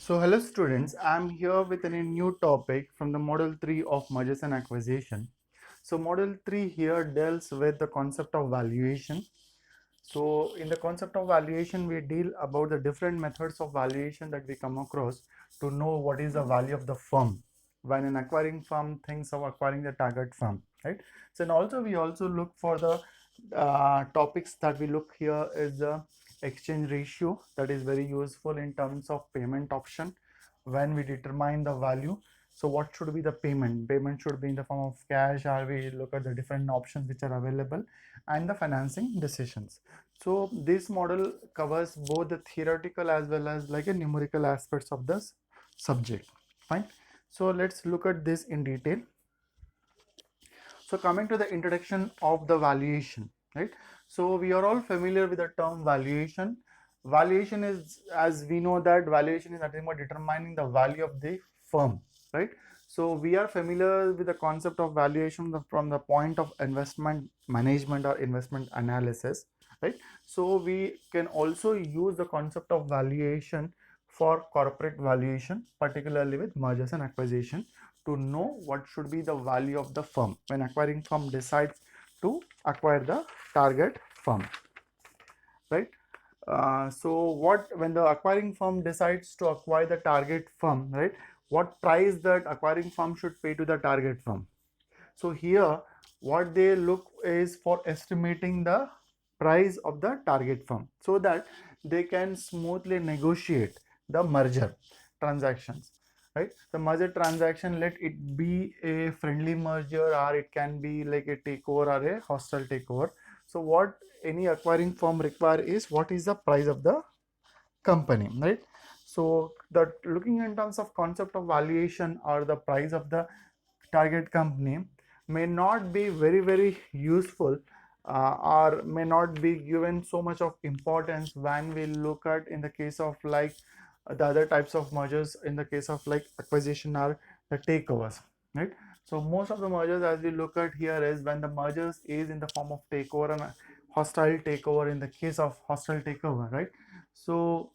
So hello students, I'm here with a new topic from the Model 3 of Mergers and Acquisition. So Model 3 here deals with the concept of valuation. So in the concept of valuation, we deal about the different methods of valuation that we come across to know what is the value of the firm when an acquiring firm thinks of acquiring the target firm, right? So and also we also look for the topics that we look here is the exchange ratio, that is very useful in terms of payment option when we determine the value. So what should be the payment should be in the form of cash, or we look at the different options which are available, and the financing decisions. So this model covers both the theoretical as well as like a numerical aspects of this subject. Fine. So let's look at this in detail. So coming to the introduction of the valuation, right? So we are all familiar with the term valuation. Valuation is, as we know, that valuation is nothing but determining the value of the firm, right? So we are familiar with the concept of valuation from the point of investment management or investment analysis, right? So we can also use the concept of valuation for corporate valuation, particularly with mergers and acquisition, to know what should be the value of the firm when acquiring firm decides to acquire the target firm, right? So what when the acquiring firm decides to acquire the target firm, right, what price that acquiring firm should pay to the target firm? So here what they look is for estimating the price of the target firm so that they can smoothly negotiate the merger transactions, right? The merger transaction, let it be a friendly merger or it can be like a takeover or a hostile takeover. So what any acquiring firm require is what is the price of the company, right? So that looking in terms of concept of valuation or the price of the target company may not be very useful, or may not be given so much of importance when we look at in the case of like the other types of mergers, in the case of like acquisition or the takeovers, right? So most of the mergers as we look at here is when the mergers is in the form of takeover and hostile takeover, in the case of hostile takeover, right? So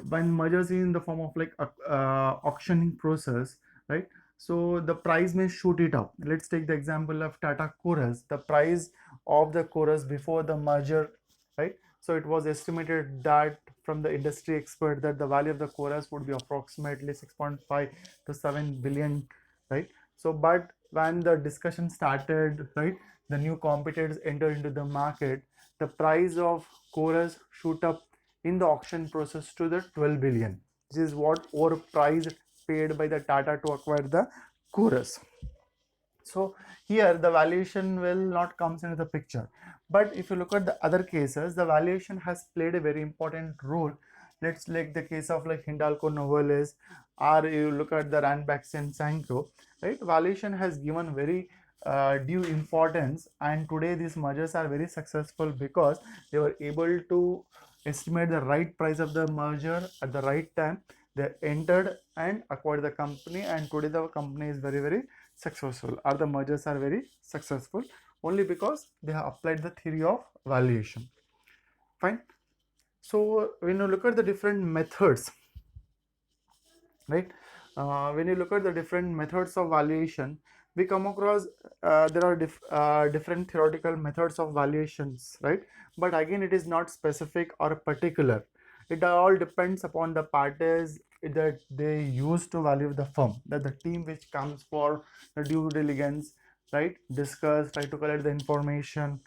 when mergers is in the form of like auctioning process, right? So the price may shoot it up. Let's take the example of Tata Chorus. The price of the Chorus before the merger, right? So it was estimated that from the industry expert that the value of the Chorus would be approximately 6.5 to 7 billion, right? So but when the discussion started, right, the new competitors enter into the market, the price of Chorus shoot up in the auction process to the 12 billion. This is what overpriced paid by the Tata to acquire the Chorus. So here the valuation will not comes into the picture. But if you look at the other cases, the valuation has played a very important role. Let's take the case of like Hindalco Novelis, or you look at the Ranbaxy Sanco, right? Valuation has given very due importance, and today these mergers are very successful because they were able to estimate the right price of the merger at the right time. They entered and acquired the company, and today the company is very successful, or the mergers are very successful only because they have applied the theory of valuation. Fine. So when you look at the different methods, right, when you look at the different methods of valuation, we come across there are different theoretical methods of valuations, right? But again it is not specific or particular. It all depends upon the parties that they use to value the firm, that the team which comes for the due diligence, right, discuss, try to collect the information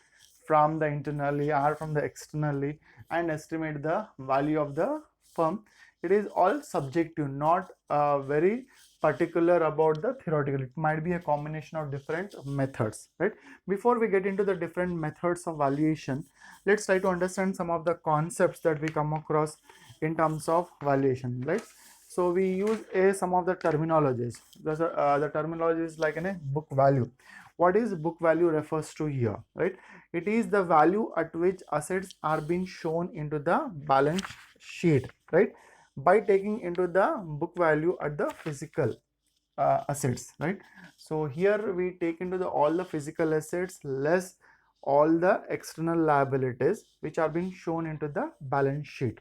from the internally or from the externally and estimate the value of the firm. It is all subjective, not very particular about the theoretical. It might be a combination of different methods, right? Before we get into the different methods of valuation, let's try to understand some of the concepts that we come across in terms of valuation, right? So we use some of the terminologies. The terminology is like in a book value. What is book value refers to here, right? It is the value at which assets are being shown into the balance sheet, right, by taking into the book value at the physical assets, right? So here we take into the all the physical assets less all the external liabilities which are being shown into the balance sheet.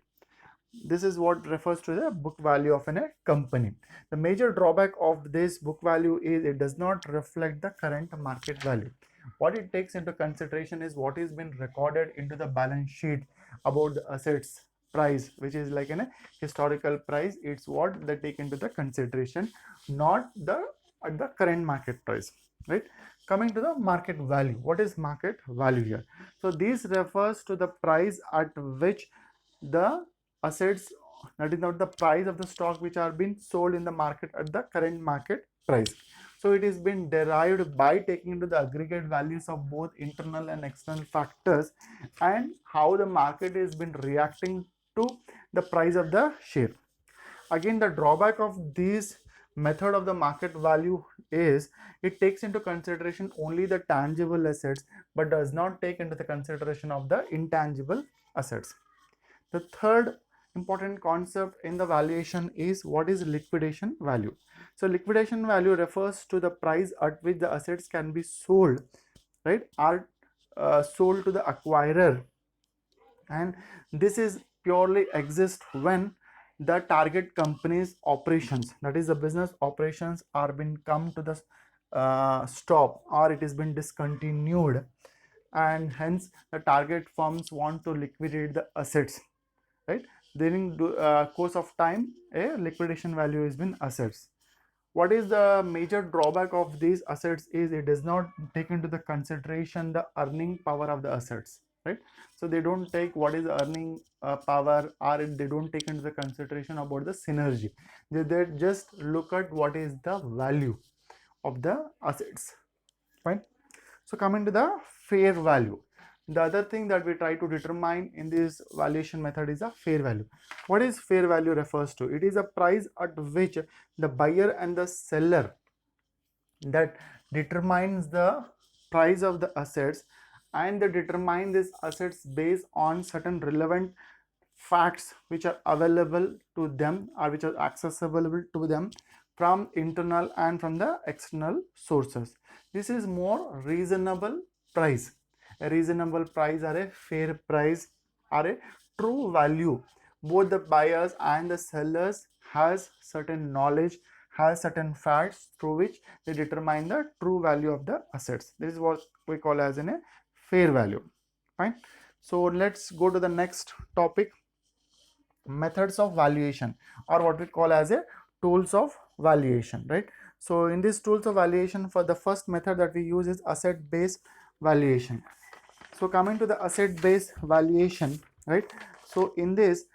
This is what refers to the book value of a company. The major drawback of this book value is it does not reflect the current market value. What it takes into consideration is what is been recorded into the balance sheet about the assets price, which is like a historical price. It's what they take into the consideration, not the at the current market price, right? Coming to the market value, what is market value here? So this refers to the price at which the assets, that is not the price of the stock which are being sold in the market at the current market price. So it is been derived by taking into the aggregate values of both internal and external factors and how the market has been reacting to the price of the share. Again, the drawback of this method of the market value is it takes into consideration only the tangible assets but does not take into the consideration of the intangible assets. The third important concept in the valuation is what is liquidation value. So liquidation value refers to the price at which the assets can be sold, right, are sold to the acquirer, and this is purely exist when the target company's operations, that is the business operations, are been come to the stop or it has been discontinued, and hence the target firms want to liquidate the assets, right? During the course of time, a liquidation value has been assets. What is the major drawback of these assets is it does not take into the consideration the earning power of the assets, right? So they don't take what is the earning power, or they don't take into the consideration about the synergy. They just look at what is the value of the assets, fine. So coming to the fair value, the other thing that we try to determine in this valuation method is a fair value. What is fair value refers to? It is a price at which the buyer and the seller that determines the price of the assets, and they determine these assets based on certain relevant facts which are available to them or which are accessible to them from internal and from the external sources. This is more reasonable price. A reasonable price or a fair price or a true value. Both the buyers and the sellers has certain knowledge, has certain facts through which they determine the true value of the assets. This is what we call as a fair value. Fine. So let's go to the next topic, methods of valuation, or what we call as a tools of valuation, right? So in these tools of valuation, for the first method that we use is asset based valuation. So coming to the asset based valuation, right? So in this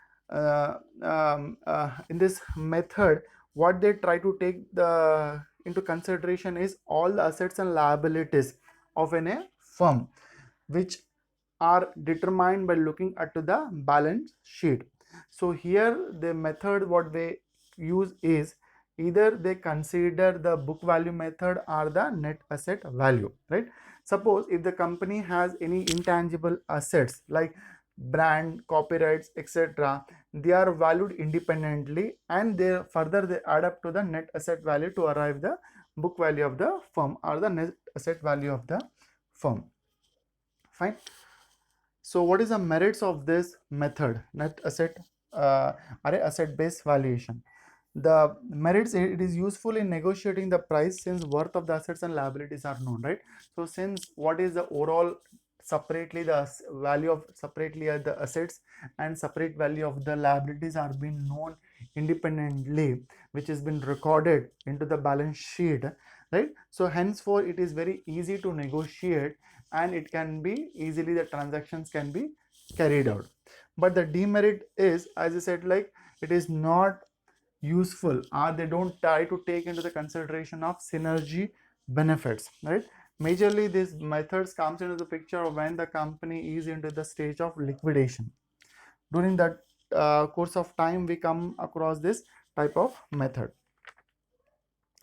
method, what they try to take the into consideration is all the assets and liabilities of a firm, which are determined by looking at the balance sheet. So here the method what they use is either they consider the book value method or the net asset value, right? Suppose if the company has any intangible assets like brand, copyrights, etc., they are valued independently, and they further they add up to the net asset value to arrive the book value of the firm or the net asset value of the firm. Fine. So what is the merits of this method, net asset or asset based valuation? The merits, it is useful in negotiating the price since worth of the assets and liabilities are known, right? So since what is the overall separately the value of separately the assets and separate value of the liabilities are being known independently, which has been recorded into the balance sheet, right? So henceforth it is very easy to negotiate, and it can be easily, the transactions can be carried out. But the demerit is, as I said, like it is not useful, or they don't try to take into the consideration of synergy benefits, right? Majorly these methods comes into the picture when the company is into the stage of liquidation. During that course of time, we come across this type of method,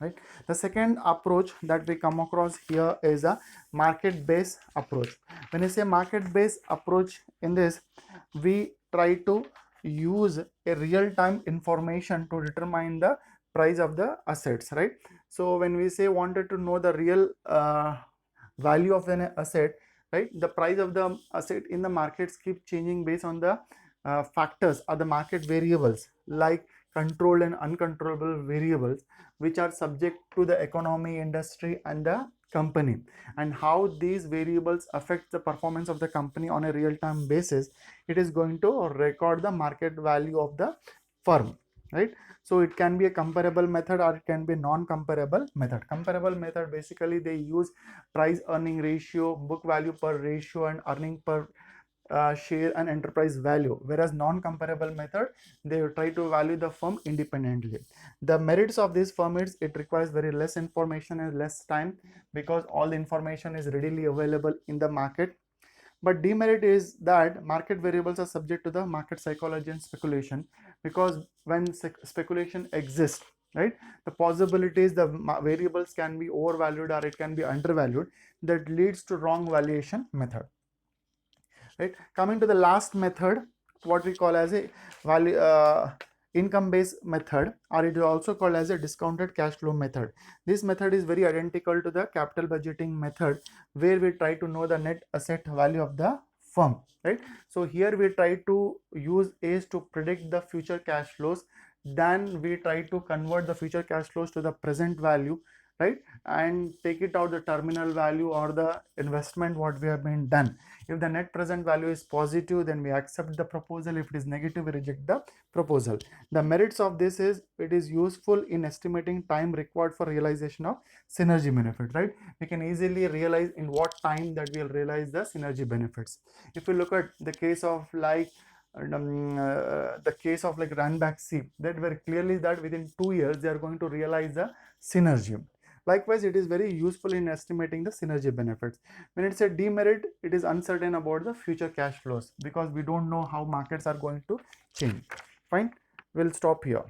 right? The second approach that we come across here is a market based approach. When I say market based approach, in this we try to use a real time information to determine the price of the assets, right? So when we say wanted to know the real value of an asset, right, the price of the asset in the markets keep changing based on the factors are the market variables like controlled and uncontrollable variables which are subject to the economy, industry, and the company, and how these variables affect the performance of the company on a real-time basis. It is going to record the market value of the firm, right? So it can be a comparable method or it can be non-comparable method. Comparable method, basically they use price earning ratio, book value per ratio, and earning per share and enterprise value, whereas non-comparable method they try to value the firm independently. The merits of this firm is it requires very less information and less time because all the information is readily available in the market. But demerit is that market variables are subject to the market psychology and speculation, because when speculation exists, right, the possibilities the variables can be overvalued or it can be undervalued, that leads to wrong valuation method, right? Coming to the last method, what we call as a value income based method, or it is also called as a discounted cash flow method. This method is very identical to the capital budgeting method, where we try to know the net asset value of the firm, right? So here we try to use A's to predict the future cash flows, then we try to convert the future cash flows to the present value, right, and take it out the terminal value or the investment what we have been done. If the net present value is positive, then we accept the proposal. If it is negative, we reject the proposal. The merits of this is it is useful in estimating time required for realization of synergy benefit, right? We can easily realize in what time that we will realize the synergy benefits. If you look at the case of like Ranbaxy, that very clearly that within 2 years they are going to realize the synergy. Likewise, it is very useful in estimating the synergy benefits. When it's a demerit, it is uncertain about the future cash flows because we don't know how markets are going to change. Fine, we'll stop here.